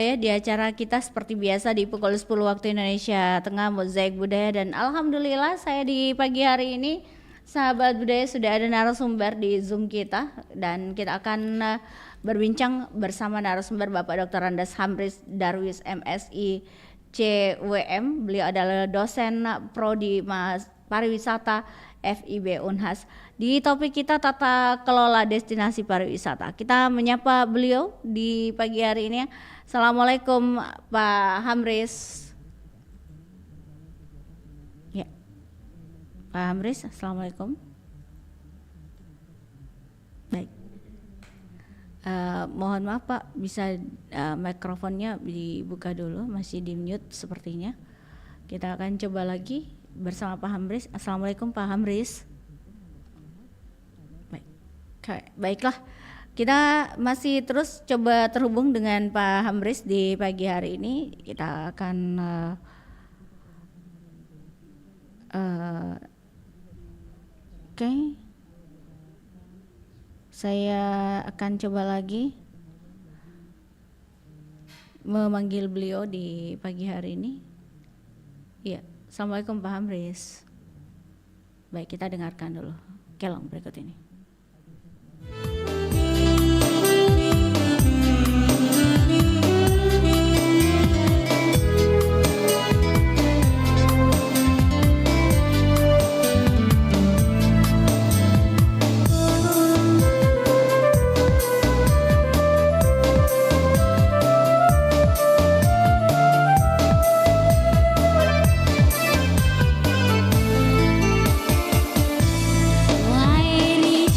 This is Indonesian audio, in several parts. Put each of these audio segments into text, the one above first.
Ya, di acara kita seperti biasa di pukul 10 waktu Indonesia Tengah, Mozaik Budaya, dan alhamdulillah saya di pagi hari ini sahabat budaya sudah ada narasumber di Zoom kita, dan kita akan berbincang bersama narasumber Bapak Dr. Andes Hamris Darwis MSI CWM. Beliau adalah dosen prodi pariwisata FIB Unhas. Di topik kita tata kelola destinasi pariwisata. Kita menyapa beliau di pagi hari ini. Assalamualaikum Pak Hamris. Ya, Pak Hamris, assalamualaikum. Baik. Mohon maaf Pak, bisa mikrofonnya dibuka dulu, masih di mute sepertinya. Kita akan coba lagi bersama Pak Hamris. Assalamualaikum Pak Hamris. Baik, baiklah. Kita masih terus coba terhubung dengan Pak Hamris di pagi hari ini. Kita akan oke. Saya akan coba lagi memanggil beliau di pagi hari ini. Iya, assalamualaikum Pak Hamris. Baik, kita dengarkan dulu kelong berikut ini. Wahai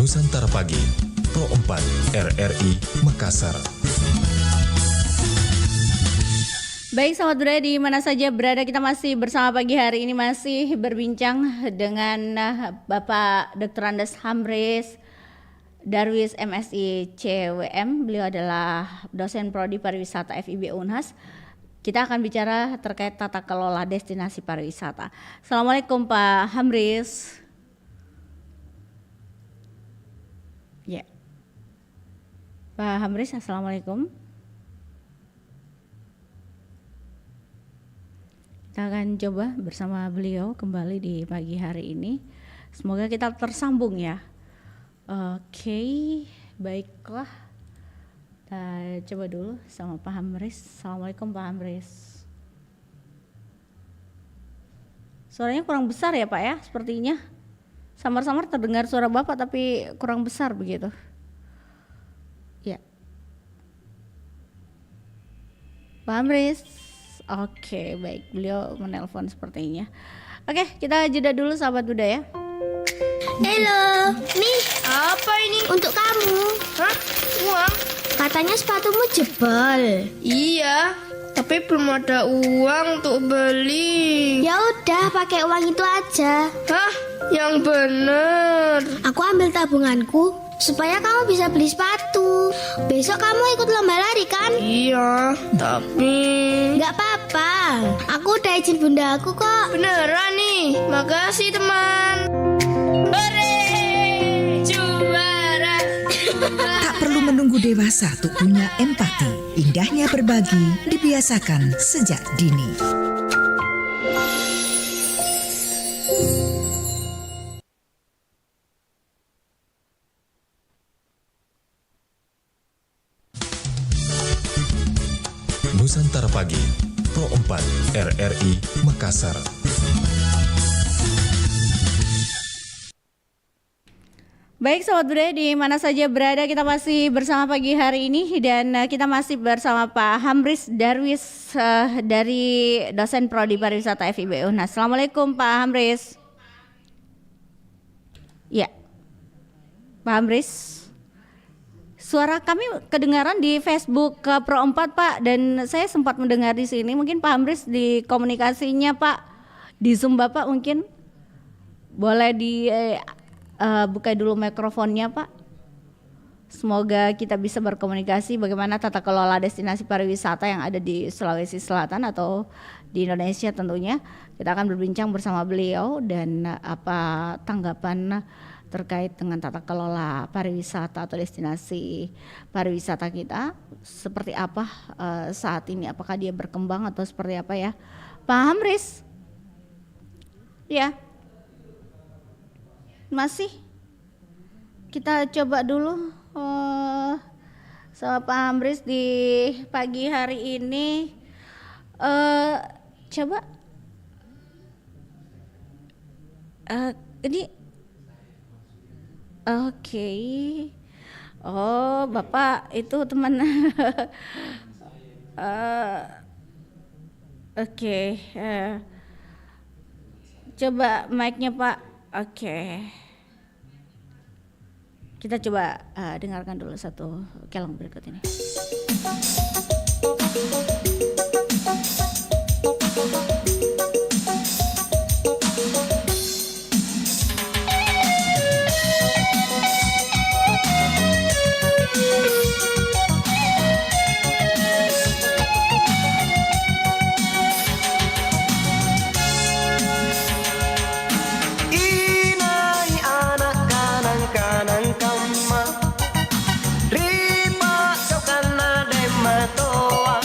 Nusantara Pagi, Pro 4 RRI Makassar. Baik sahabat budaya di mana saja berada, kita masih bersama pagi hari ini masih berbincang dengan Bapak Dr. Andes Hamris Darwis MSI CWM. Beliau adalah dosen prodi pariwisata FIB Unhas. Kita akan bicara terkait tata kelola destinasi pariwisata. Assalamualaikum Pak Hamris. Ya, Pak Hamris, assalamualaikum. Kita akan coba bersama beliau kembali di pagi hari ini. Semoga kita tersambung ya. Oke, baiklah. Kita coba dulu sama Pak Hamris. Assalamualaikum Pak Hamris. Suaranya kurang besar ya Pak ya, sepertinya. Samar-samar terdengar suara Bapak tapi kurang besar begitu. Ya. Pak Hamris. Oke, baik. Beliau menelpon sepertinya. Oke, kita jeda dulu sahabat budaya. Halo, nih Apa ini? untuk kamu. Hah? Uang? Katanya sepatumu jebol. Iya, tapi belum ada uang untuk beli. Ya udah, pakai uang itu aja. Hah? Yang bener. Aku ambil tabunganku supaya kamu bisa beli sepatu. Besok kamu ikut lomba lari kan? Iya, tapi Nggak apa-apa. Aku udah izin bunda aku kok. beneran nih. Makasih teman. Hore! Juara. Tak perlu menunggu dewasa untuk punya empati. Indahnya berbagi dibiasakan sejak dini. Nusantara Pagi, Pro 4 RRI Makassar. Baik sahabat budaya di mana saja berada, kita masih bersama pagi hari ini dan kita masih bersama Pak Hamris Darwis dari dosen prodi pariwisata FIB Unhas. Assalamualaikum Pak Hamris. Ya, Pak Hamris. Suara kami kedengaran di Facebook ke Pro 4 Pak, dan saya sempat mendengar di sini. Mungkin Pak Hamris di komunikasinya Pak, di Zoom Bapak mungkin boleh di buka dulu mikrofonnya Pak. Semoga kita bisa berkomunikasi bagaimana tata kelola destinasi pariwisata yang ada di Sulawesi Selatan atau di Indonesia tentunya. Kita akan berbincang bersama beliau dan apa tanggapan terkait dengan tata kelola pariwisata atau destinasi pariwisata kita seperti apa saat ini, apakah dia berkembang atau seperti apa ya Pak Hamris? Ya, masih kita coba dulu sama Pak Hamris di pagi hari ini. Coba ini oke. Oh, Bapak itu teman. Oke. Coba mic-nya Pak. Oke. Kita coba dengarkan dulu satu kelong berikut ini. Inai anak kanang-kanang kama Ripa cokana dematoa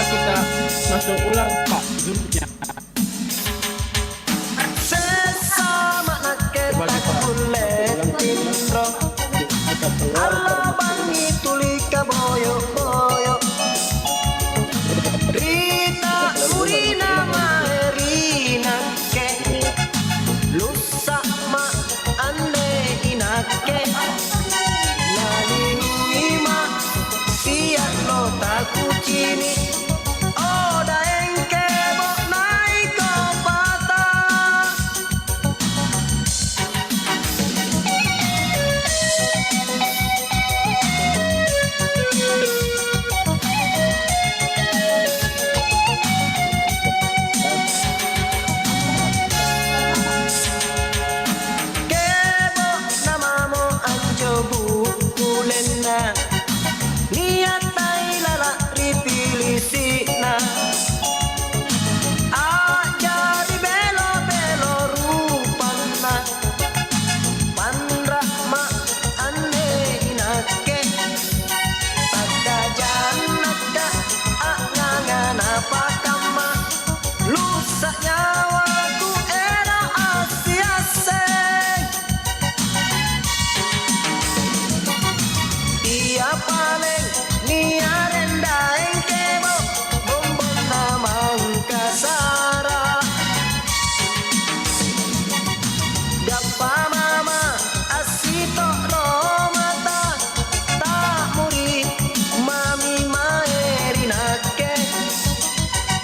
kita masuk ulang Pak grupnya. Sesama naketa kulit tindro Allah bangi tulika boyo boyo Rita Murina Maerina ke Lusa ma ande inake Nalinu ima siat lo takuchini Oda engke bo naiko pata Kebo namamo anjo bukulena Niatai lala ripilisina Ajari belo-belo rupana Pandrama ane inake Pagkajanaka angangana pakama Lusa nyawaku era asiase Ia paling nia renda engkebo Bombon namang kasara Gapa mama asito romata Tak muri mami maerinake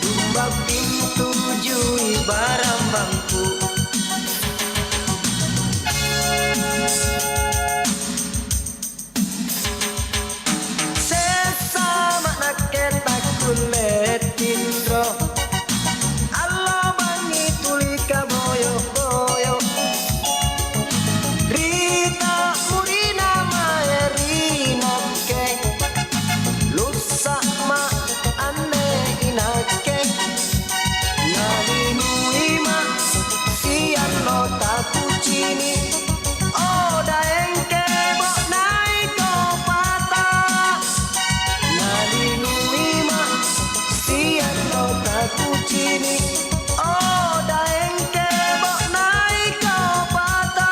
Dumba pintu jui barang bangku Sesama naketa kulit tindro Allah bangi tulika boyo boyo Rita Murina Maerina ke Lusa ma ane inake Nalinu ima sian lo takuchini Oda engke bo naiko pata Nalinu ima sian lo takuchini Oda engke bo naiko pata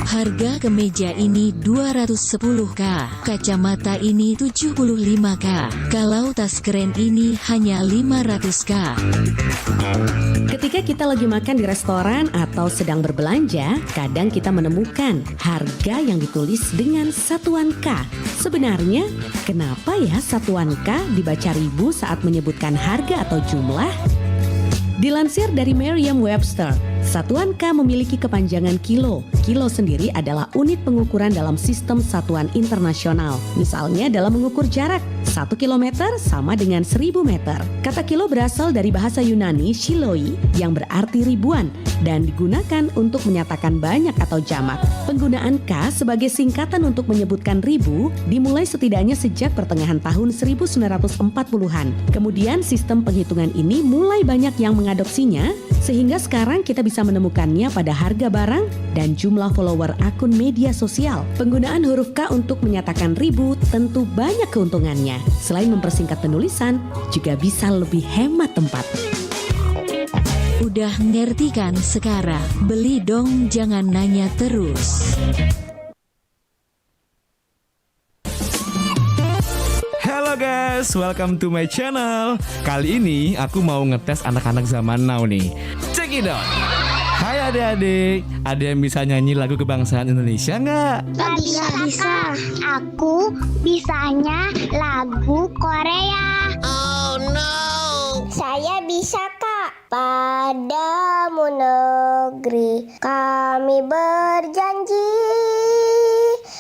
Harga kemeja ini 210k, kacamata ini 75k, kalau tas keren ini hanya 500k. Ketika kita lagi makan di restoran atau sedang berbelanja, kadang kita menemukan harga yang ditulis dengan satuan K. Sebenarnya, kenapa ya satuan K dibaca ribu saat menyebutkan harga atau jumlah? Dilansir dari Merriam-Webster, satuan K memiliki kepanjangan kilo. Kilo sendiri adalah unit pengukuran dalam sistem satuan internasional. Misalnya dalam mengukur jarak, 1 kilometer sama dengan 1000 meter. Kata kilo berasal dari bahasa Yunani shiloi yang berarti ribuan dan digunakan untuk menyatakan banyak atau jamak. Penggunaan K sebagai singkatan untuk menyebutkan ribu dimulai setidaknya sejak pertengahan tahun 1940-an. Kemudian sistem penghitungan ini mulai banyak yang mengadopsinya sehingga sekarang kita bisa menemukannya pada harga barang dan jumlah follower akun media sosial. Penggunaan huruf K untuk menyatakan ribu tentu banyak keuntungannya. Selain mempersingkat penulisan, juga bisa lebih hemat tempat. Udah ngerti kan sekarang? Beli dong, jangan nanya terus. Halo guys, welcome to my channel. Kali ini aku mau ngetes anak-anak zaman now nih. Check it out. Hai adik-adik, ada yang bisa nyanyi lagu kebangsaan Indonesia nggak? Bisa. Aku bisanya lagu Korea. Oh no. Saya bisa, Kak. Padamu negeri kami berjanji.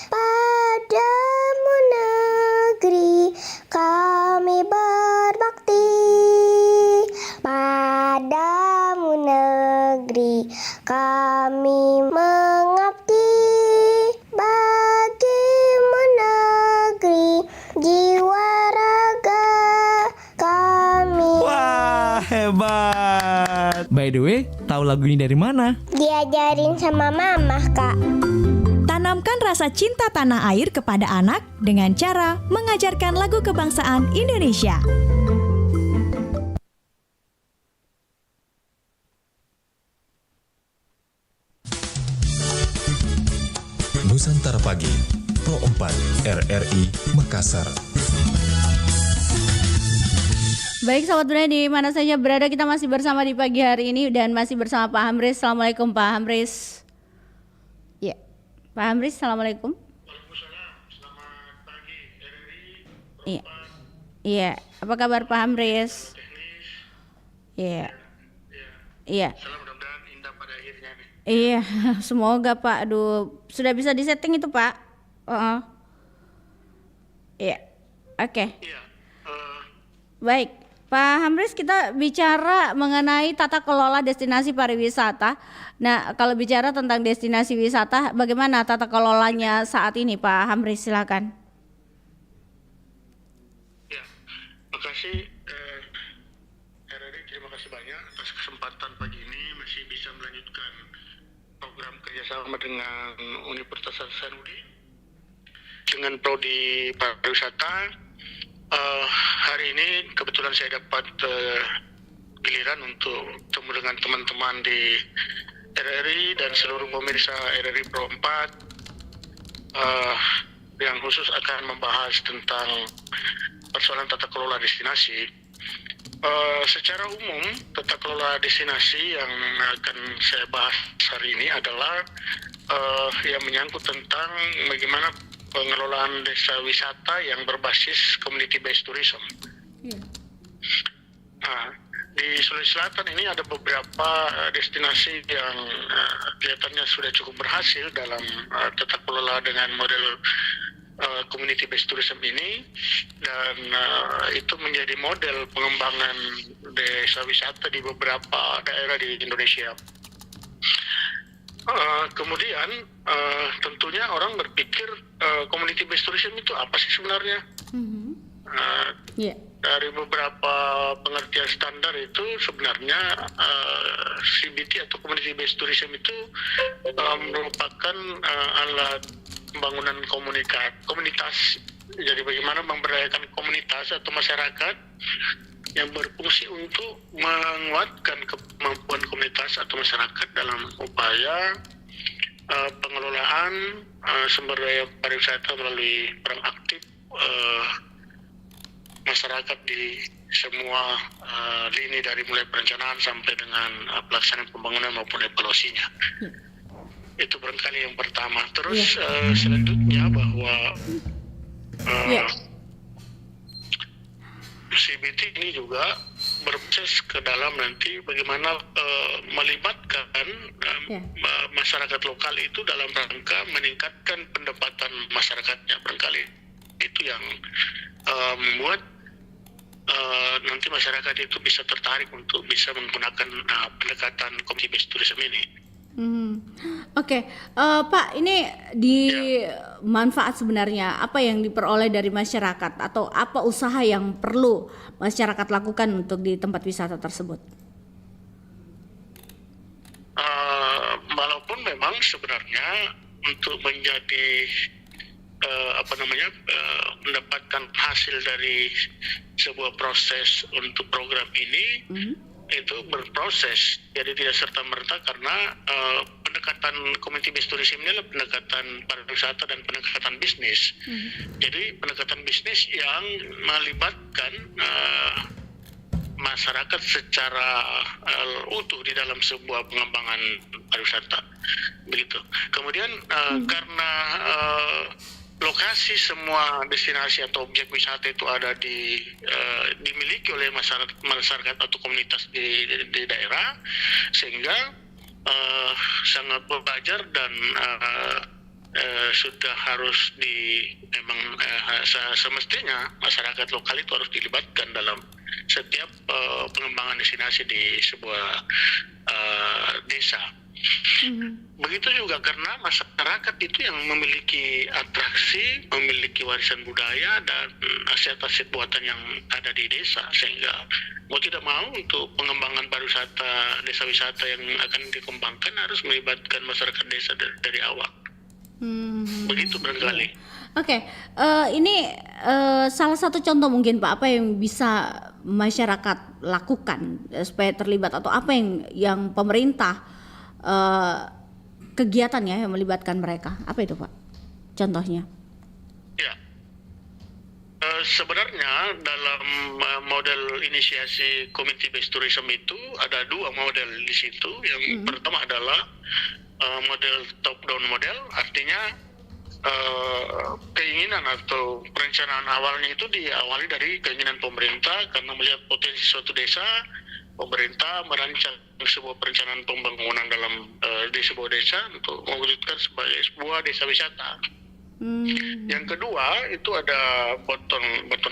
Padamu negeri kami berbakti. Padamu negeri kami mengabdi. Bagi By the way, tahu lagu ini dari mana? Diajarin sama mama, Kak. Tanamkan rasa cinta tanah air kepada anak dengan cara mengajarkan lagu kebangsaan Indonesia. Nusantara Pagi, Pro 4 RRI Makassar. Baik sahabat budaya di mana saja berada, kita masih bersama di pagi hari ini dan masih bersama Pak Hamris. Assalamualaikum Pak Hamris. Ya, Pak Hamris, assalamualaikum. Selamat pagi RRI. Iya, iya. Apa kabar Pak Hamris? Iya, iya. Mudah-mudahan indah pada akhirnya nih. Iya, semoga Pak. Aduh, sudah bisa disetting itu Pak? Iya, oke. Baik, Pak Hamris, kita bicara mengenai tata kelola destinasi pariwisata. Nah, kalau bicara tentang destinasi wisata, bagaimana tata kelolanya saat ini Pak Hamris? Silakan. Ya, makasih RRI, terima kasih banyak atas kesempatan pagi ini masih bisa melanjutkan program kerjasama dengan Universitas Hasanuddin dengan prodi pariwisata. Hari ini kebetulan saya dapat giliran untuk bertemu dengan teman-teman di RRI dan seluruh pemirsa RRI Pro 4 yang khusus akan membahas tentang persoalan tata kelola destinasi. Secara umum, tata kelola destinasi yang akan saya bahas hari ini adalah yang menyangkut tentang bagaimana pengelolaan desa wisata yang berbasis community based tourism. Nah, di Sulawesi Selatan ini ada beberapa destinasi yang kelihatannya sudah cukup berhasil dalam tata kelola dengan model community based tourism ini, dan itu menjadi model pengembangan desa wisata di beberapa daerah di Indonesia. Kemudian tentunya orang berpikir community based tourism itu apa sih sebenarnya? Dari beberapa pengertian standar itu sebenarnya CBT atau community based tourism itu merupakan alat pembangunan komunitas. Jadi bagaimana memberdayakan komunitas atau masyarakat yang berfungsi untuk menguatkan kemampuan komunitas atau masyarakat dalam upaya pengelolaan sumber daya pariwisata melalui peran aktif masyarakat di semua lini dari mulai perencanaan sampai dengan pelaksanaan pembangunan maupun evaluasinya. Itu barangkali yang pertama. Terus selanjutnya bahwa CBT ini juga berproses ke dalam nanti bagaimana melibatkan masyarakat lokal itu dalam rangka meningkatkan pendapatan masyarakatnya. Barangkali itu yang membuat nanti masyarakat itu bisa tertarik untuk bisa menggunakan pendekatan community based tourism ini. Oke, Pak, ini di manfaat sebenarnya apa yang diperoleh dari masyarakat atau apa usaha yang perlu masyarakat lakukan untuk di tempat wisata tersebut? Walaupun memang sebenarnya untuk menjadi mendapatkan hasil dari sebuah proses untuk program ini itu berproses, jadi tidak serta-merta karena pendekatan community based tourism ini adalah pendekatan pariwisata dan pendekatan bisnis. Jadi pendekatan bisnis yang melibatkan masyarakat secara utuh di dalam sebuah pengembangan pariwisata, begitu. Kemudian karena lokasi semua destinasi atau objek wisata itu ada dimiliki oleh masyarakat atau komunitas di daerah, sehingga sangat wajar dan sudah harus memang semestinya masyarakat lokal itu harus dilibatkan dalam setiap pengembangan destinasi di sebuah desa. Begitu juga karena masyarakat itu yang memiliki atraksi, memiliki warisan budaya dan aset-aset buatan yang ada di desa, sehingga mau tidak mau untuk pengembangan pariwisata, desa wisata yang akan dikembangkan harus melibatkan masyarakat desa dari awal. Begitu barangkali. Oke, ini salah satu contoh mungkin Pak, apa yang bisa masyarakat lakukan supaya terlibat, atau apa yang pemerintah kegiatan ya yang melibatkan mereka, apa itu Pak? Contohnya? Ya, sebenarnya dalam model inisiasi community based tourism itu ada 2 model di situ. Yang pertama adalah model top down model, artinya keinginan atau perencanaan awalnya itu diawali dari keinginan pemerintah karena melihat potensi suatu desa. Pemerintah merancang sebuah perencanaan pembangunan di sebuah desa untuk mewujudkan sebagai sebuah desa wisata. Yang kedua itu ada bottom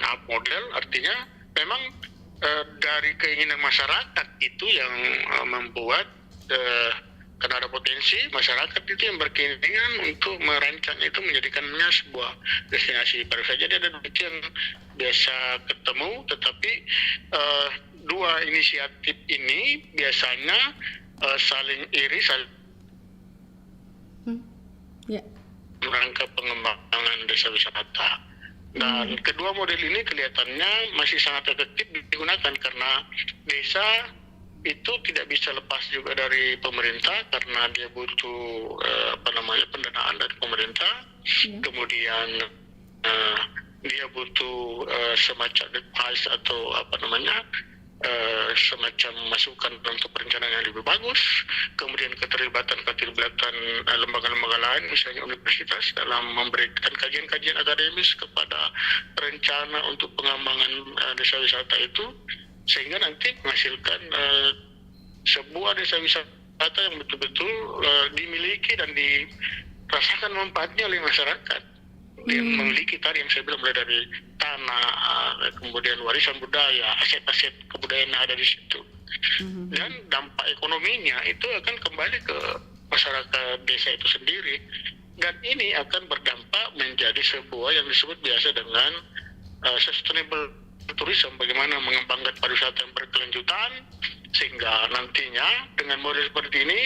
up model, artinya memang dari keinginan masyarakat itu yang membuat karena ada potensi masyarakat itu yang berkeinginan untuk merancang itu menjadikannya sebuah destinasi pariwisata. Jadi ada dua yang biasa ketemu, tetapi 2 inisiatif ini biasanya saling iri, rangka pengembangan desa wisata. Dan kedua model ini kelihatannya masih sangat efektif digunakan karena desa itu tidak bisa lepas juga dari pemerintah karena dia butuh pendanaan dari pemerintah. Kemudian dia butuh semacam advice atau semacam masukan untuk perencanaan yang lebih bagus. Kemudian keterlibatan lembaga-lembaga lain, misalnya universitas, dalam memberikan kajian-kajian akademis kepada rencana untuk pengembangan desa wisata itu, sehingga nanti menghasilkan sebuah desa wisata yang betul-betul dimiliki dan dirasakan manfaatnya oleh masyarakat. Yang memiliki tadi yang saya bilang, mulai dari tanah, kemudian warisan budaya, aset-aset kebudayaan yang ada di situ. Dan dampak ekonominya itu akan kembali ke masyarakat desa itu sendiri. Dan ini akan berdampak menjadi sebuah yang disebut biasa dengan sustainable tourism, bagaimana mengembangkan pariwisata yang berkelanjutan, sehingga nantinya dengan model seperti ini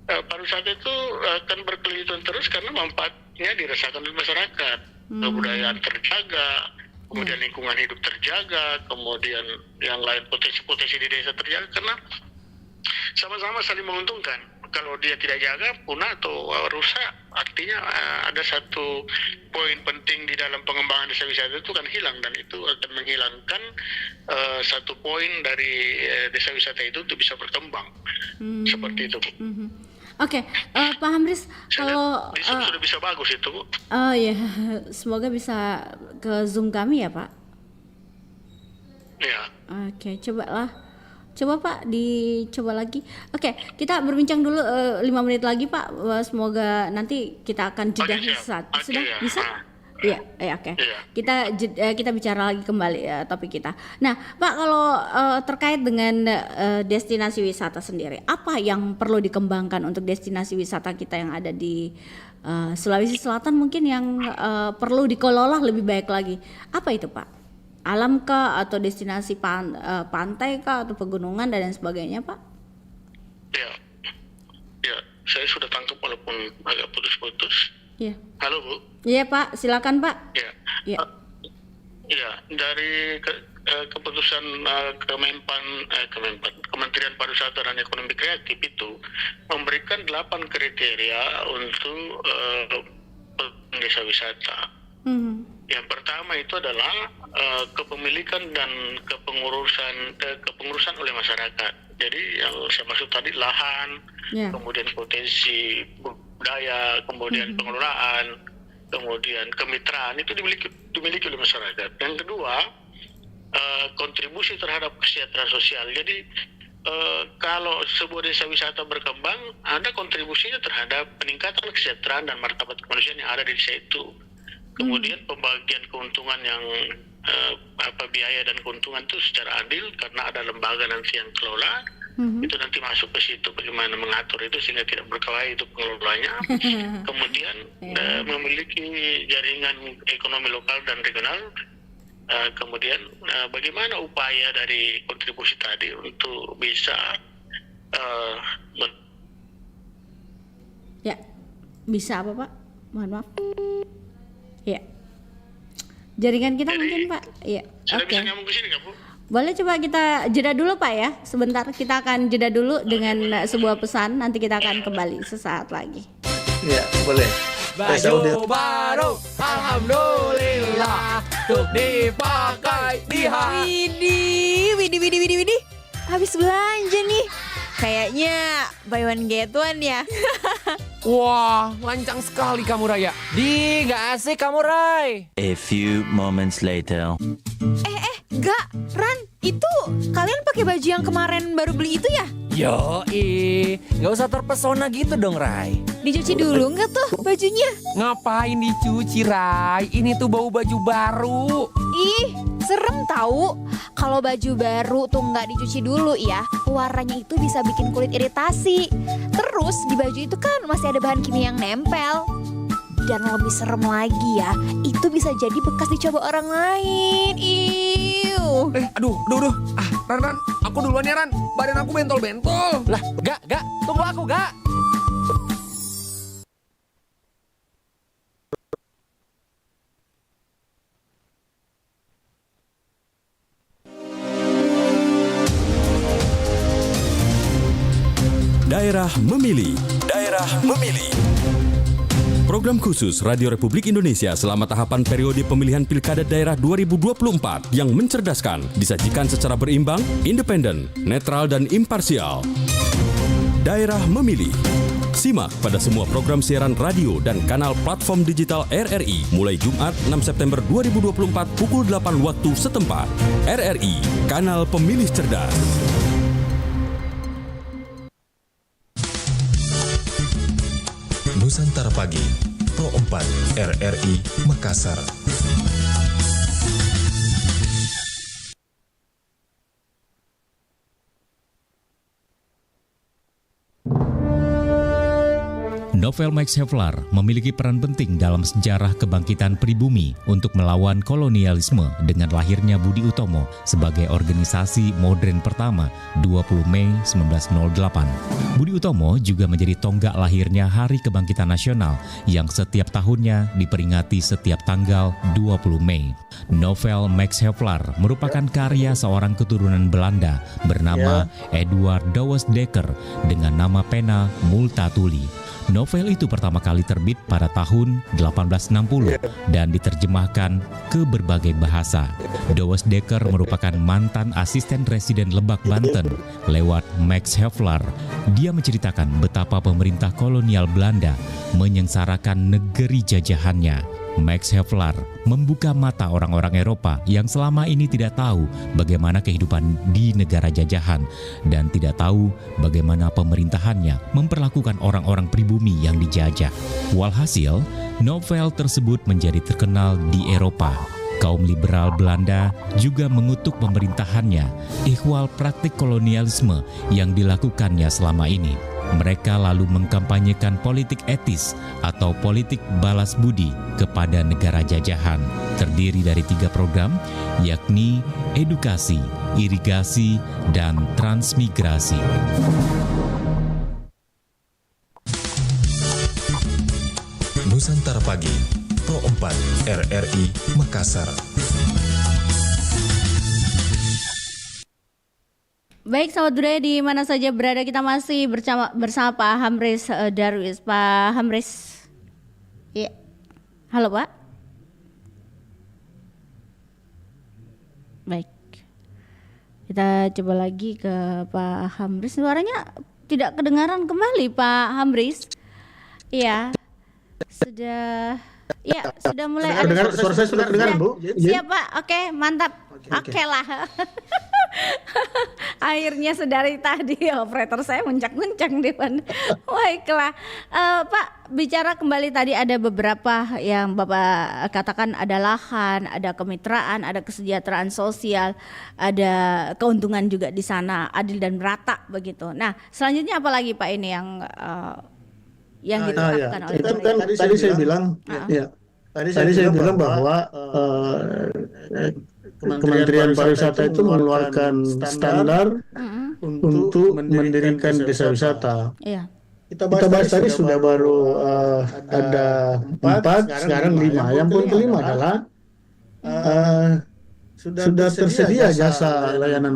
pariwisata itu akan berkelanjutan terus karena manfaatnya dirasakan oleh masyarakat. Kebudayaan terjaga, kemudian lingkungan hidup terjaga, kemudian yang lain potensi-potensi di desa terjaga karena sama-sama saling menguntungkan. Kalau dia tidak jaga, punah atau rusak, artinya ada satu poin penting di dalam pengembangan desa wisata itu kan hilang, dan itu akan menghilangkan satu poin dari desa wisata itu untuk bisa berkembang. Seperti itu, Bu. Oke, Pak Hamris, kalau sudah bisa bagus itu, Bu. Oh ya, semoga bisa ke Zoom kami ya, Pak. Ya. Oke, coba Pak dicoba lagi. Oke, kita berbincang dulu 5 menit lagi Pak. Semoga nanti kita akan jeda saat sudah bisa. Iya, oke. Kita bicara lagi kembali topik kita. Nah, Pak, kalau terkait dengan destinasi wisata sendiri, apa yang perlu dikembangkan untuk destinasi wisata kita yang ada di Sulawesi Selatan mungkin yang perlu dikelola lebih baik lagi? Apa itu, Pak? Alam kah, atau destinasi pantai kah, atau pegunungan dan lain sebagainya, Pak? Ya, saya sudah tangkap walaupun agak putus-putus. Iya. Halo, Bu. Iya, Pak, silakan, Pak. Ya, dari keputusan Kementerian Pariwisata dan Ekonomi Kreatif itu memberikan 8 kriteria untuk desa wisata. Yang pertama itu adalah kepemilikan dan kepengurusan oleh masyarakat. Jadi yang saya maksud tadi lahan, kemudian potensi budaya, kemudian pengelolaan, kemudian kemitraan itu dimiliki oleh masyarakat. Yang kedua, kontribusi terhadap kesejahteraan sosial. Jadi kalau sebuah desa wisata berkembang, ada kontribusinya terhadap peningkatan kesejahteraan dan martabat kemanusiaan yang ada di desa itu. Kemudian pembagian keuntungan yang biaya dan keuntungan itu secara adil karena ada lembaga nanti yang kelola. itu nanti masuk ke situ bagaimana mengatur itu sehingga tidak berkelahi itu pengelolanya. Kemudian memiliki jaringan ekonomi lokal dan regional. Kemudian bagaimana upaya dari kontribusi tadi untuk bisa ya bisa apa Pak? Mohon maaf. Ya. Jaringan kita mungkin Pak. Iya. Sudah bisa nyambung ke sini nggak Bu? Boleh coba kita jeda dulu Pak ya. Sebentar kita akan jeda dulu dengan sebuah pesan. Nanti kita akan kembali sesaat lagi. Ya, boleh. Baju baru, alhamdulillah, untuk dipakai di hari. Widih. Habis belanja nih. Kayaknya buy one get one ya. Wah, lancang sekali kamu Raya. Gak asik kamu Ray. A few moments later. Gak, Ran, itu kalian pakai baju yang kemarin baru beli itu ya? Yoi, gak usah terpesona gitu dong Ray. Dicuci dulu nggak tuh bajunya? Ngapain dicuci Ray? Ini tuh bau baju baru. Ih, serem tahu. Kalau baju baru tuh nggak dicuci dulu ya, warnanya itu bisa bikin kulit iritasi. Terus di baju itu kan masih ada bahan kimia yang nempel. Dan lebih serem lagi ya, itu bisa jadi bekas dicoba orang lain. Iu. Aduh. Ran, aku duluan ya Ran. Badan aku bentol-bentol. Lah, gak, tunggu aku gak. Daerah Memilih. Program khusus Radio Republik Indonesia selama tahapan periode pemilihan Pilkada Daerah 2024 yang mencerdaskan, disajikan secara berimbang, independen, netral dan imparsial. Daerah Memilih. Simak pada semua program siaran radio dan kanal platform digital RRI mulai Jumat 6 September 2024 pukul 8 waktu setempat. RRI, Kanal Pemilih Cerdas. Nusantara Pagi, Pro 4, RRI Makassar. Novel Max Havelaar memiliki peran penting dalam sejarah kebangkitan pribumi untuk melawan kolonialisme dengan lahirnya Budi Utomo sebagai organisasi modern pertama 20 Mei 1908. Budi Utomo juga menjadi tonggak lahirnya Hari Kebangkitan Nasional yang setiap tahunnya diperingati setiap tanggal 20 Mei. Novel Max Havelaar merupakan karya seorang keturunan Belanda bernama Eduard Douwes Dekker dengan nama pena Multatuli. Novel itu pertama kali terbit pada tahun 1860 dan diterjemahkan ke berbagai bahasa. Douwes Dekker merupakan mantan asisten residen Lebak, Banten. Lewat Max Havelaar, dia menceritakan betapa pemerintah kolonial Belanda menyengsarakan negeri jajahannya. Max Havelaar membuka mata orang-orang Eropa yang selama ini tidak tahu bagaimana kehidupan di negara jajahan dan tidak tahu bagaimana pemerintahannya memperlakukan orang-orang pribumi yang dijajah. Walhasil, novel tersebut menjadi terkenal di Eropa. Kaum liberal Belanda juga mengutuk pemerintahannya ihwal praktik kolonialisme yang dilakukannya selama ini. Mereka lalu mengkampanyekan politik etis atau politik balas budi kepada negara jajahan. Terdiri dari 3 program, yakni edukasi, irigasi, dan transmigrasi. Nusantara Pagi, Pro 4, RRI Makassar. Baik sahabat budaya di mana saja berada, kita masih bersama Pak Hamris Darwis. Pak Hamris, ya, halo Pak. Baik, kita coba lagi ke Pak Hamris. Suaranya tidak kedengaran kembali Pak Hamris. Iya, sudah mulai. Suara saya sudah kedengaran Bu. Siap Pak, oke mantap. Oke lah. Akhirnya sedari tadi operator saya mencak-mencak di mana. Baiklah, Pak, bicara kembali tadi ada beberapa yang Bapak katakan, ada lahan, ada kemitraan, ada kesejahteraan sosial, ada keuntungan juga di sana, adil dan merata begitu. Nah, selanjutnya apa lagi Pak ini yang ditetapkan oleh kan tadi saya bilang tadi saya bilang bahwa Kementerian Pariwisata itu mengeluarkan standar untuk mendirikan desa wisata. Iya. Kita bahas tadi sudah baru ada 4, sekarang 5. Yang poin kelima adalah sudah tersedia jasa layanan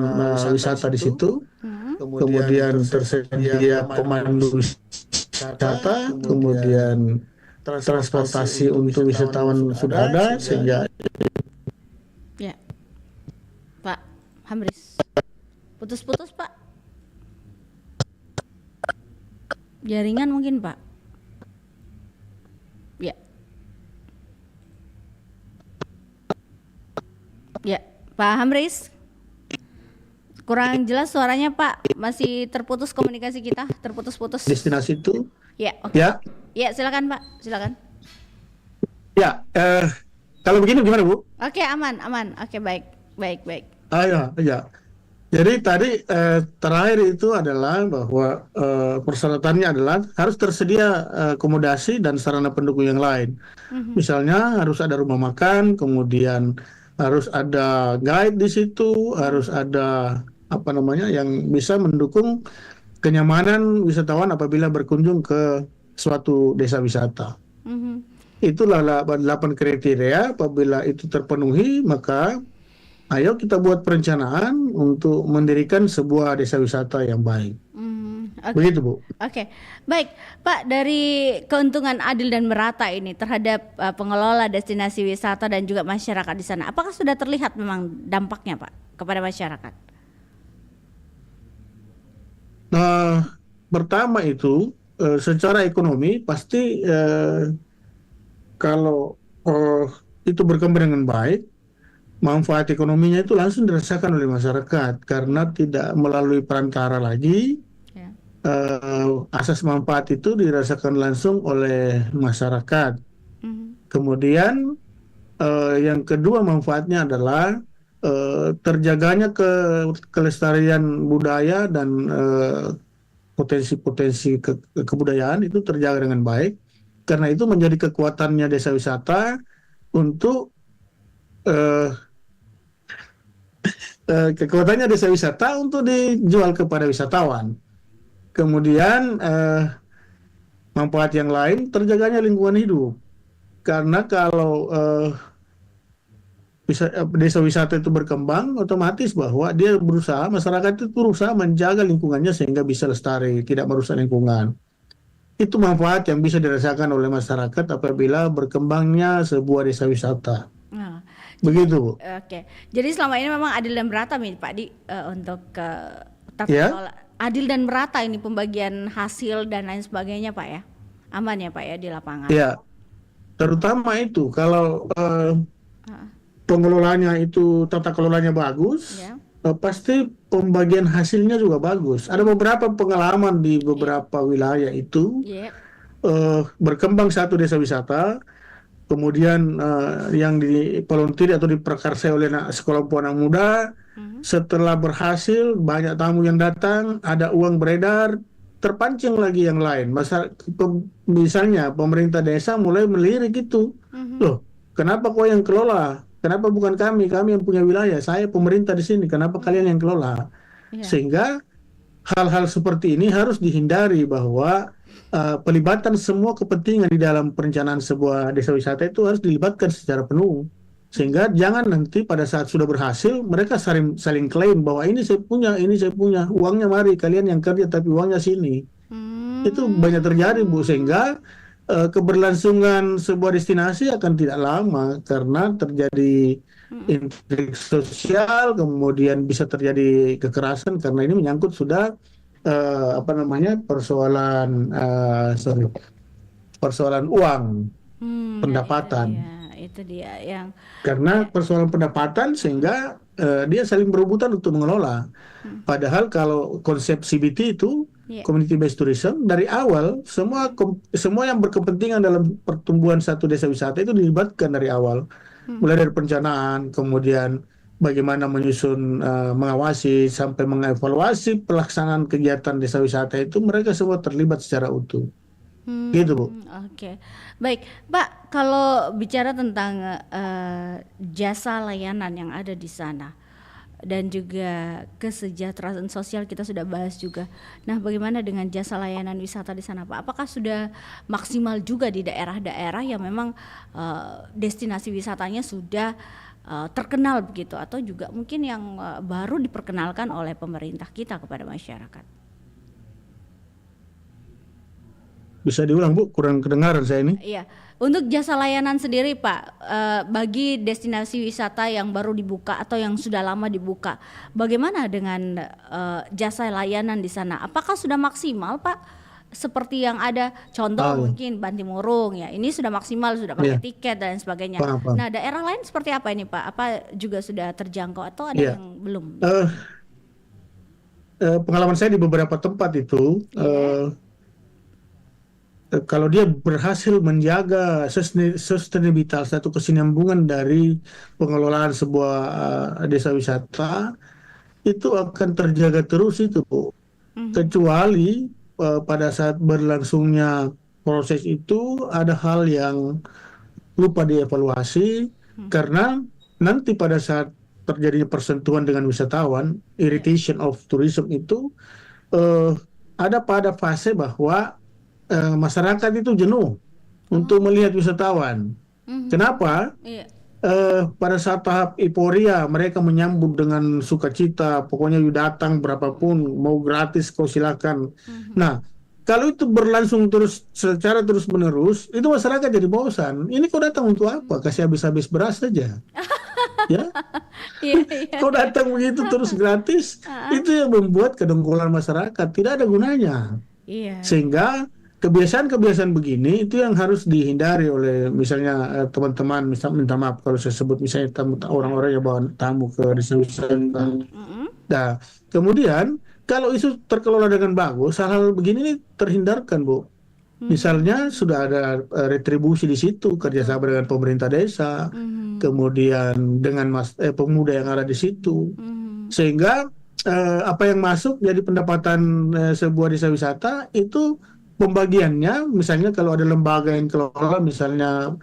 wisata di situ. Kemudian tersedia pemandu wisata, kemudian transportasi untuk wisatawan sudah ada sehingga. Ya, Pak Hamris, putus-putus Pak, jaringan mungkin Pak. Ya, Pak Hamris, kurang jelas suaranya Pak, masih terputus komunikasi kita, terputus-putus. Destinasi itu? Ya, oke. Ya, silakan Pak, silakan. Ya, kalau begini gimana Bu? Oke, aman. Oke, baik. Ya. Jadi tadi terakhir itu adalah bahwa persyaratannya adalah harus tersedia akomodasi dan sarana pendukung yang lain. Misalnya harus ada rumah makan, kemudian harus ada guide di situ, harus ada yang bisa mendukung kenyamanan wisatawan apabila berkunjung ke suatu desa wisata. Itulah 8 kriteria. Apabila itu terpenuhi, maka ayo kita buat perencanaan untuk mendirikan sebuah desa wisata yang baik. Okay. Begitu Bu. Oke, baik Pak, dari keuntungan adil dan merata ini terhadap pengelola destinasi wisata dan juga masyarakat di sana, apakah sudah terlihat memang dampaknya Pak kepada masyarakat? Nah, pertama itu secara ekonomi pasti kalau itu berkembang dengan baik, manfaat ekonominya itu langsung dirasakan oleh masyarakat karena tidak melalui perantara lagi. Asas manfaat itu dirasakan langsung oleh masyarakat. Kemudian yang kedua manfaatnya adalah terjaganya kelestarian budaya dan potensi-potensi kebudayaan itu terjaga dengan baik. Karena itu menjadi kekuatannya desa wisata untuk dijual kepada wisatawan. Kemudian manfaat yang lain terjaganya lingkungan hidup. Karena kalau desa wisata itu berkembang, otomatis bahwa masyarakat itu berusaha menjaga lingkungannya sehingga bisa lestari, tidak merusak lingkungan. Itu manfaat yang bisa dirasakan oleh masyarakat apabila berkembangnya sebuah desa wisata. Begitu Bu. Oke, jadi selama ini memang adil dan merata nih Pak Di untuk tata kelola. Adil dan merata ini pembagian hasil dan lain sebagainya Pak ya, aman ya Pak ya di lapangan. Ya, terutama itu kalau pengelolanya itu tata kelolanya bagus, pasti pembagian hasilnya juga bagus. Ada beberapa pengalaman di beberapa wilayah itu berkembang satu desa wisata, kemudian yang divolunteer atau diprakarsai oleh sekelompok anak muda. Setelah berhasil, banyak tamu yang datang, ada uang beredar, terpancing lagi yang lain. Misalnya pemerintah desa mulai melirik itu. Loh, kenapa kau yang kelola? Kenapa bukan kami? Kami yang punya wilayah. Saya pemerintah di sini. Kenapa kalian yang kelola? Sehingga hal-hal seperti ini harus dihindari, bahwa pelibatan semua kepentingan di dalam perencanaan sebuah desa wisata itu harus dilibatkan secara penuh. Sehingga jangan nanti pada saat sudah berhasil mereka saling klaim bahwa ini saya punya, uangnya mari kalian yang kerja tapi uangnya sini. Itu banyak terjadi Bu, sehingga keberlangsungan sebuah destinasi akan tidak lama karena terjadi intrik sosial, kemudian bisa terjadi kekerasan karena ini menyangkut sudah persoalan uang, pendapatan. Itu dia yang karena persoalan pendapatan sehingga dia saling berebutan untuk mengelola. Padahal kalau konsep CBT itu community based tourism, dari awal semua yang berkepentingan dalam pertumbuhan satu desa wisata itu dilibatkan dari awal, mulai dari perencanaan, kemudian bagaimana menyusun, mengawasi sampai mengevaluasi pelaksanaan kegiatan desa wisata itu, mereka semua terlibat secara utuh. Gitu, Bu. Oke. Baik, Pak, kalau bicara tentang jasa layanan yang ada di sana dan juga kesejahteraan sosial kita sudah bahas juga. Nah, bagaimana dengan jasa layanan wisata di sana, Pak? Apakah sudah maksimal juga di daerah-daerah yang memang destinasi wisatanya sudah terkenal begitu, atau juga mungkin yang baru diperkenalkan oleh pemerintah kita kepada masyarakat? Bisa diulang, Bu? Kurang kedengaran saya ini. Iya, untuk jasa layanan sendiri, Pak, bagi destinasi wisata yang baru dibuka atau yang sudah lama dibuka, bagaimana dengan jasa layanan di sana? Apakah sudah maksimal, Pak? Seperti yang ada contoh mungkin Bantimurung ya, ini sudah maksimal, sudah pakai tiket dan sebagainya. Nah, daerah lain seperti apa ini, Pak? Apa juga sudah terjangkau atau ada yang belum? Pengalaman saya di beberapa tempat itu, kalau dia berhasil menjaga sustainabilitas atau kesinambungan dari pengelolaan sebuah desa wisata, itu akan terjaga terus itu, Bu. Kecuali pada saat berlangsungnya proses itu ada hal yang lupa dievaluasi, karena nanti pada saat terjadinya persentuhan dengan wisatawan, irritation of tourism itu ada pada fase bahwa masyarakat itu jenuh untuk melihat wisatawan. Kenapa? Pada saat tahap euforia mereka menyambut dengan sukacita, pokoknya you datang berapapun, mau gratis kau silakan. Nah, kalau itu berlangsung terus secara terus menerus, itu masyarakat jadi bosan. Ini kau datang untuk apa? Kasih habis-habis beras saja. Ya, kau datang begitu terus gratis, itu yang membuat kedongkolan masyarakat, tidak ada gunanya. Sehingga kebiasaan-kebiasaan begini itu yang harus dihindari oleh misalnya teman-teman, minta maaf kalau saya sebut misalnya orang-orang yang bawa tamu ke desa wisata. Nah, kemudian kalau itu terkelola dengan bagus, hal-hal begini nih terhindarkan, Bu. Misalnya sudah ada retribusi di situ, kerjasama dengan pemerintah desa, kemudian dengan pemuda yang ada di situ, sehingga apa yang masuk jadi pendapatan sebuah desa wisata itu pembagiannya, misalnya kalau ada lembaga yang kelola, misalnya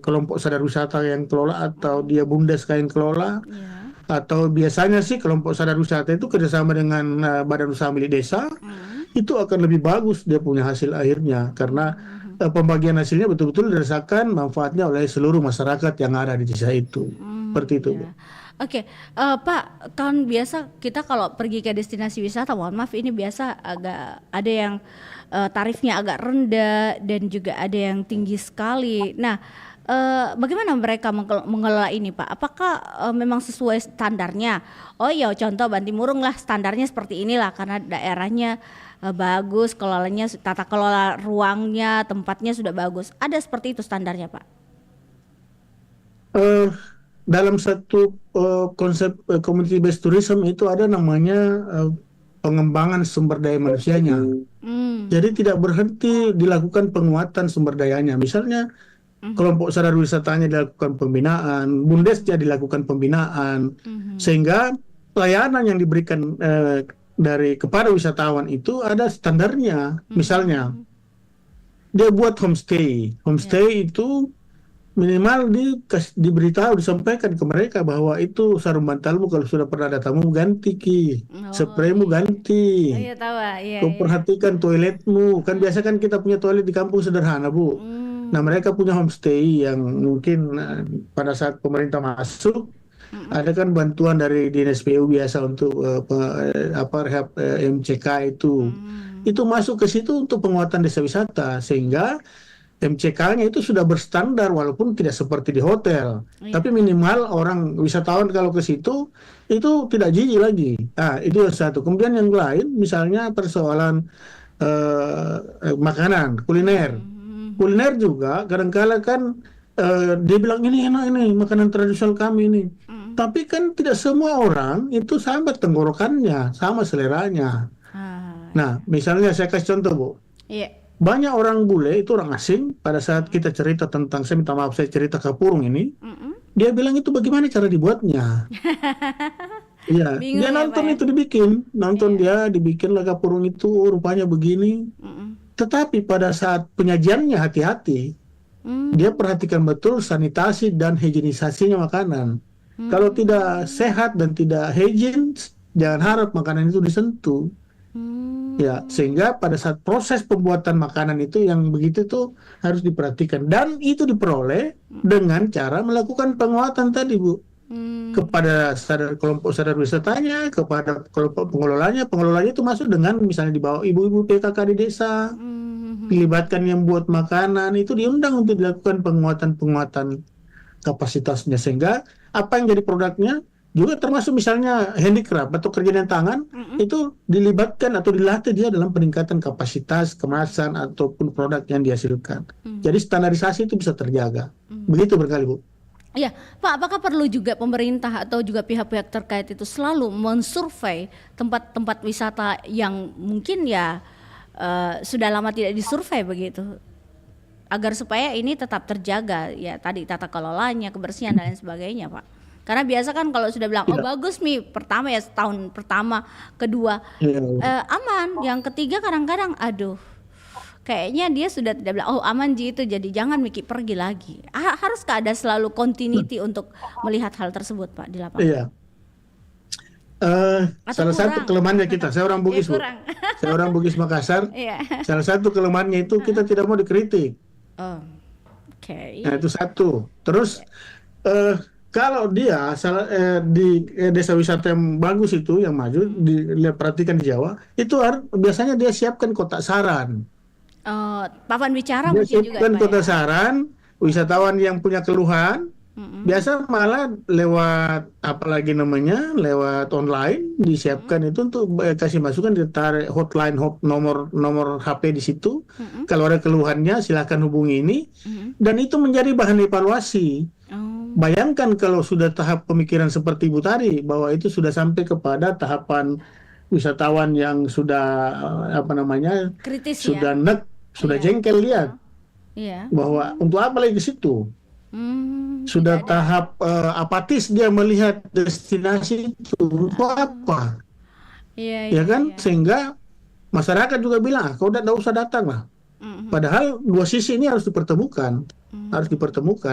kelompok sadar wisata yang kelola atau dia Bumdes yang kelola, atau biasanya sih kelompok sadar wisata itu kerjasama dengan badan usaha milik desa, itu akan lebih bagus dia punya hasil akhirnya, karena pembagian hasilnya betul-betul dirasakan manfaatnya oleh seluruh masyarakat yang ada di desa itu. Seperti itu. Oke, Pak, kan biasa kita kalau pergi ke destinasi wisata, mohon maaf ini biasa agak ada yang tarifnya agak rendah dan juga ada yang tinggi sekali. Nah, bagaimana mereka mengelola ini, Pak? Apakah memang sesuai standarnya? Oh ya, contoh Bantimurung lah, standarnya seperti inilah karena daerahnya bagus, kelolanya, tata kelola ruangnya, tempatnya sudah bagus. Ada seperti itu standarnya, Pak? Dalam satu konsep community based tourism itu ada namanya pengembangan sumber daya manusianya. Jadi tidak berhenti dilakukan penguatan sumber dayanya. Misalnya kelompok sadar wisatanya dilakukan pembinaan, Bumdesnya dilakukan pembinaan, sehingga pelayanan yang diberikan dari kepada wisatawan itu ada standarnya. Misalnya dia buat homestay itu minimal diberitahu, disampaikan ke mereka bahwa itu sarung bantalmu kalau sudah pernah ada tamu ganti spraymu ganti. Kau perhatikan toiletmu, kan biasa kan kita punya toilet di kampung sederhana, Bu. Nah, mereka punya homestay yang mungkin pada saat pemerintah masuk ada kan bantuan dari Dinas PU biasa untuk rehab MCK itu masuk ke situ untuk penguatan desa wisata, sehingga MCK-nya itu sudah berstandar walaupun tidak seperti di hotel, tapi minimal orang wisatawan kalau ke situ itu tidak jijik lagi. Nah, itu yang satu. Kemudian yang lain misalnya persoalan makanan, kuliner juga kadang-kala kan dia bilang ini enak, ini makanan tradisional kami ini. Tapi kan tidak semua orang itu sama tenggorokannya, sama seleranya. Nah, misalnya saya kasih contoh, Bu. Iya. Banyak orang bule itu orang asing, pada saat kita cerita tentang, saya minta maaf, saya cerita kapurung ini, dia bilang itu bagaimana cara dibuatnya. Iya, dia nonton itu dibikin, nonton dia dibikinlah kapurung itu, rupanya begini. Tetapi pada saat penyajiannya hati-hati, dia perhatikan betul sanitasi dan higienisasinya makanan. Kalau tidak sehat dan tidak higien, jangan harap makanan itu disentuh. Ya, sehingga pada saat proses pembuatan makanan itu yang begitu tuh harus diperhatikan, dan itu diperoleh dengan cara melakukan penguatan tadi, Bu. Kepada kelompok sadar wisatanya, kepada kelompok pengelolanya itu masuk dengan misalnya di bawah ibu-ibu PKK di desa, dilibatkan yang buat makanan, itu diundang untuk dilakukan penguatan kapasitasnya, sehingga apa yang jadi produknya juga termasuk misalnya handicraft atau kerja dengan tangan, itu dilibatkan atau dilatih dia dalam peningkatan kapasitas kemasan ataupun produk yang dihasilkan. Jadi standarisasi itu bisa terjaga. Begitu berkali, Bu. Iya, Pak, apakah perlu juga pemerintah atau juga pihak-pihak terkait itu selalu mensurvei tempat-tempat wisata yang mungkin ya sudah lama tidak disurvei begitu, agar supaya ini tetap terjaga, ya tadi tata kelolanya, kebersihan dan lain sebagainya, Pak? Karena biasa kan kalau sudah bilang oh bagus nih pertama ya, setahun pertama, kedua aman, yang ketiga kadang-kadang aduh kayaknya dia sudah tidak bilang oh aman Ji itu, jadi jangan mikir pergi lagi. Haruskah ada selalu continuity untuk melihat hal tersebut, Pak, di lapangan? Iya. Salah satu kelemahannya kita, saya orang Bugis, Bu. Saya orang Bugis Makassar. Salah satu kelemahannya itu kita tidak mau dikritik. Nah, itu satu. Terus kalau dia di desa wisata yang bagus itu, yang maju, perhatikan di Jawa, itu biasanya dia siapkan kotak saran. Papan bicara dia mungkin juga, siapkan Pak, kotak ya? saran, wisatawan yang punya keluhan, biasa malah lewat apalagi namanya, lewat online disiapkan itu untuk kasih masukan, ditarik hotline nomor HP di situ. Kalau ada keluhannya silakan hubungi ini, dan itu menjadi bahan evaluasi. Bayangkan kalau sudah tahap pemikiran seperti Ibu tadi, bahwa itu sudah sampai kepada tahapan wisatawan yang sudah kritis, sudah sudah jengkel lihat bahwa untuk apa lagi ke situ. Sudah tahap apatis dia melihat destinasi itu untuk apa, ya kan? Sehingga masyarakat juga bilang kau tidak usah datang lah. Padahal dua sisi ini harus dipertemukan,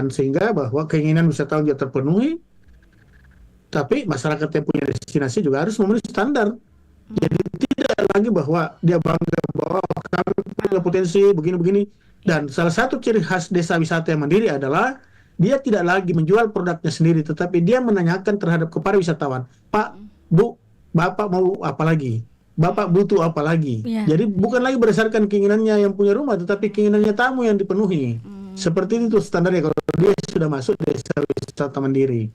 sehingga bahwa keinginan wisatawan juga terpenuhi, tapi masyarakat yang punya destinasi juga harus memenuhi standar. Jadi tidak lagi bahwa dia bangga bahwa kami punya potensi begini-begini. Dan salah satu ciri khas desa wisata yang mandiri adalah dia tidak lagi menjual produknya sendiri, tetapi dia menanyakan terhadap kepada wisatawan, Pak, Bu, Bapak mau apa lagi? Bapak butuh apa lagi? Jadi bukan lagi berdasarkan keinginannya yang punya rumah, tetapi keinginannya tamu yang dipenuhi. Seperti itu standarnya kalau dia sudah masuk desa wisata mandiri.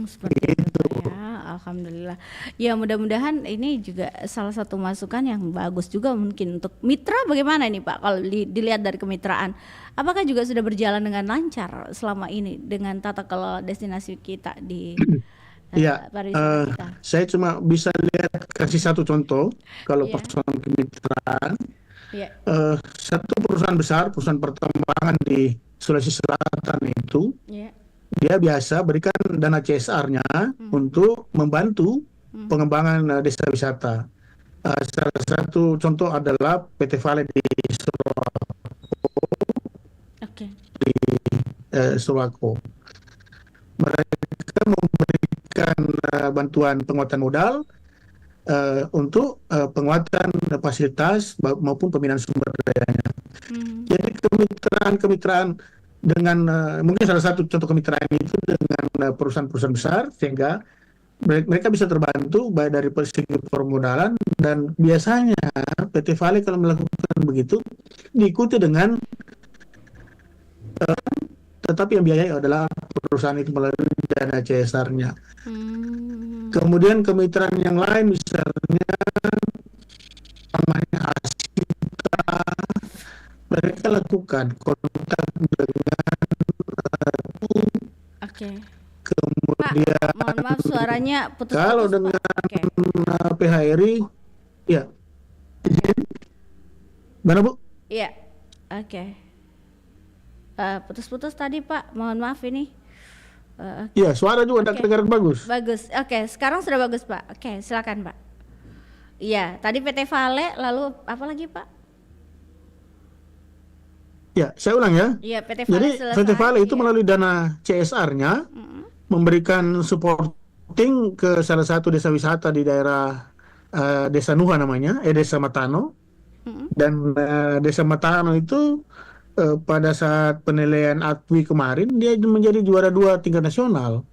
Seperti itu ya, alhamdulillah. Ya mudah-mudahan ini juga salah satu masukan yang bagus juga mungkin untuk mitra. Bagaimana ini, Pak, kalau dilihat dari kemitraan, apakah juga sudah berjalan dengan lancar selama ini dengan tata kelola destinasi kita di pariwisata kita? Saya cuma bisa lihat kasih satu contoh kalau persoalan kemitraan. Satu perusahaan besar, perusahaan pertambangan di Sulawesi Selatan itu, dia biasa berikan dana CSR-nya untuk membantu pengembangan desa wisata. Salah satu contoh adalah PT Vale di Sowako. Mereka memberikan bantuan penguatan modal untuk penguatan fasilitas maupun pembinaan sumber dayanya. Jadi kemitraan dengan mungkin salah satu contoh kemitraan itu dengan perusahaan-perusahaan besar, sehingga mereka bisa terbantu baik dari segi permodalan, dan biasanya PT Vale kalau melakukan begitu diikuti dengan tetapi yang biayai adalah perusahaan itu melalui dana CSR-nya. Kemudian kemitraan yang lain misalnya namanya Asita, mereka lakukan kontak dengan kemudian kemudian Mohon maaf suaranya putus-putus. kalau Pak. dengan Oke. PHRI, ya. Mana Bu? Iya. Oke. Putus-putus tadi Pak. Mohon maaf ini. Iya, suara juga tidak Oke. terdengar bagus. Bagus. Oke, sekarang sudah bagus Pak. Oke, silakan Pak. Iya, tadi PT Vale, lalu apa lagi Pak? Ya, saya ulang ya. Iya, PT Vale Jadi selesai. PT Vale itu Iya. melalui dana CSR-nya memberikan supporting ke salah satu desa wisata di daerah Desa Nuha namanya, Desa Matano. Dan Desa Matano itu pada saat penilaian ATWI kemarin dia menjadi juara 2 tingkat nasional.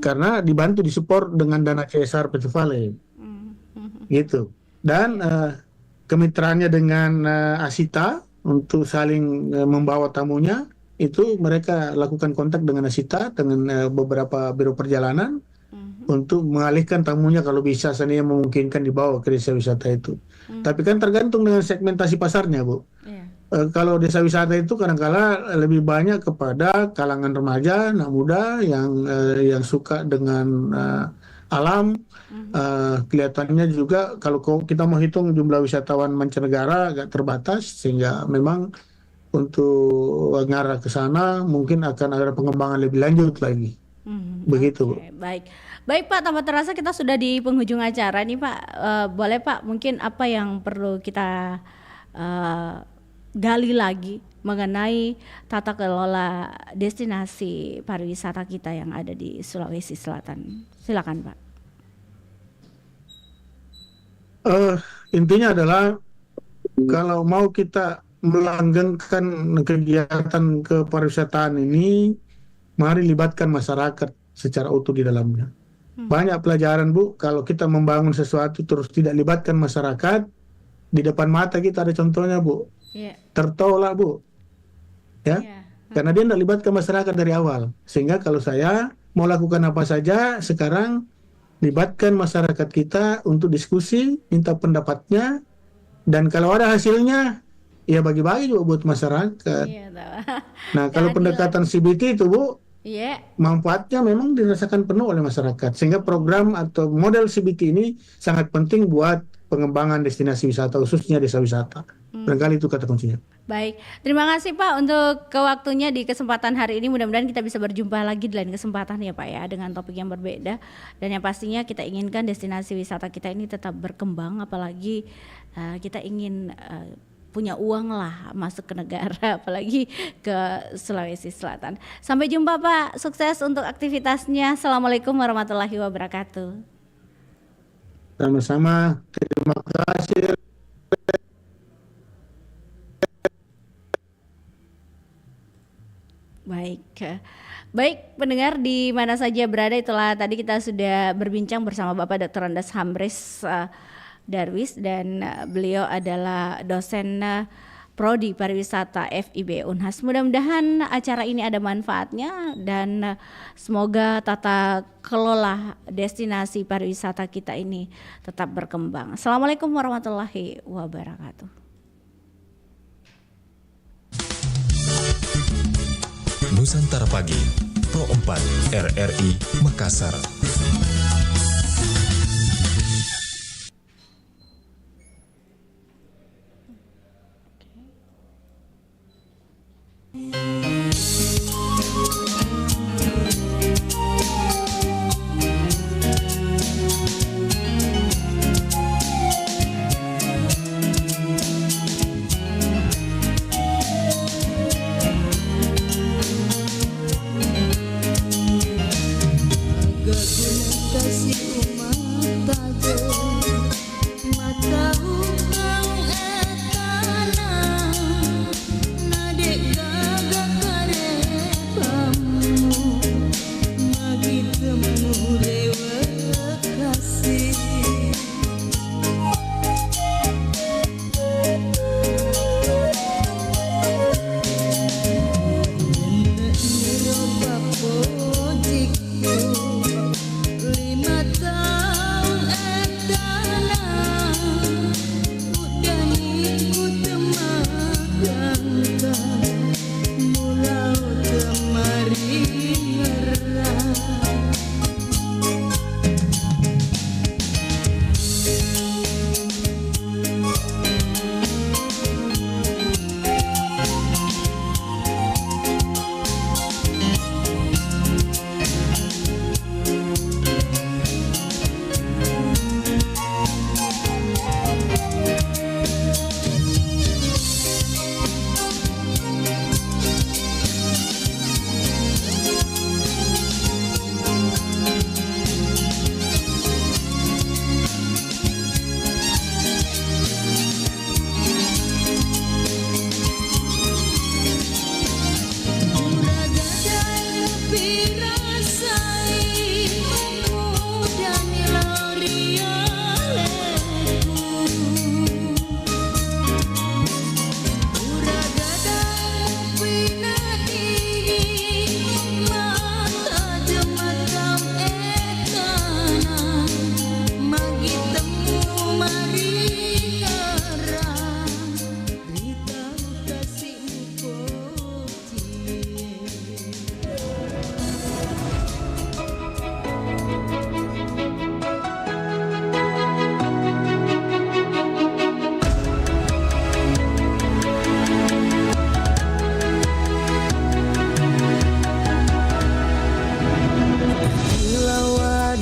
Karena dibantu disupport dengan dana CSR PT Vale. Gitu. Dan kemitraannya dengan Asita untuk saling membawa tamunya, itu mereka lakukan kontak dengan Asita, dengan beberapa biro perjalanan untuk mengalihkan tamunya kalau bisa seandainya memungkinkan dibawa ke desa wisata itu. Tapi kan tergantung dengan segmentasi pasarnya, Bu. Kalau desa wisata itu kadang-kala lebih banyak kepada kalangan remaja, anak muda yang suka dengan alam. Kelihatannya juga kalau kita mau hitung jumlah wisatawan mancanegara agak terbatas, sehingga memang untuk ngarah ke sana mungkin akan ada pengembangan lebih lanjut lagi. Begitu, Bu. Baik Pak, tanpa terasa kita sudah di penghujung acara nih Pak. Boleh Pak, mungkin apa yang perlu kita gali lagi mengenai tata kelola destinasi pariwisata kita yang ada di Sulawesi Selatan. Silakan Pak. Intinya adalah kalau mau kita melanggengkan kegiatan kepariwisataan ini, mari libatkan masyarakat secara utuh di dalamnya. Banyak pelajaran, Bu, kalau kita membangun sesuatu terus tidak libatkan masyarakat, di depan mata kita ada contohnya, Bu. Tertolak, Bu. Ya. Karena dia tidak libatkan masyarakat dari awal. Sehingga kalau saya mau lakukan apa saja sekarang, libatkan masyarakat kita untuk diskusi, minta pendapatnya, dan kalau ada hasilnya, ya bagi-bagi juga buat masyarakat. Nah, kalau pendekatan CBT itu, Bu, manfaatnya memang dirasakan penuh oleh masyarakat. Sehingga program atau model CBT ini sangat penting buat pengembangan destinasi wisata, khususnya desa wisata. Barangkali itu kata kuncinya. Baik, terima kasih Pak untuk waktunya di kesempatan hari ini. Mudah-mudahan kita bisa berjumpa lagi di lain kesempatan ya Pak ya, dengan topik yang berbeda. Dan yang pastinya kita inginkan destinasi wisata kita ini tetap berkembang, apalagi kita ingin punya uang lah masuk ke negara, apalagi ke Sulawesi Selatan. Sampai jumpa Pak, sukses untuk aktivitasnya. Assalamualaikum warahmatullahi wabarakatuh. Sama-sama, terima kasih. Baik pendengar di mana saja berada, itulah tadi kita sudah berbincang bersama Bapak Dr. Andes Hamris Darwis, dan beliau adalah dosen Prodi Pariwisata FIB Unhas. Mudah-mudahan acara ini ada manfaatnya dan semoga tata kelola destinasi pariwisata kita ini tetap berkembang. Assalamualaikum warahmatullahi wabarakatuh. Nusantara Pagi, Pro 4 RRI Makassar. Lima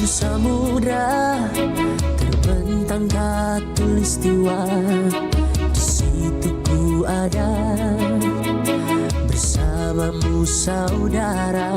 samudra terbentang khatulistiwa. Di situ ku ada bersamamu saudara.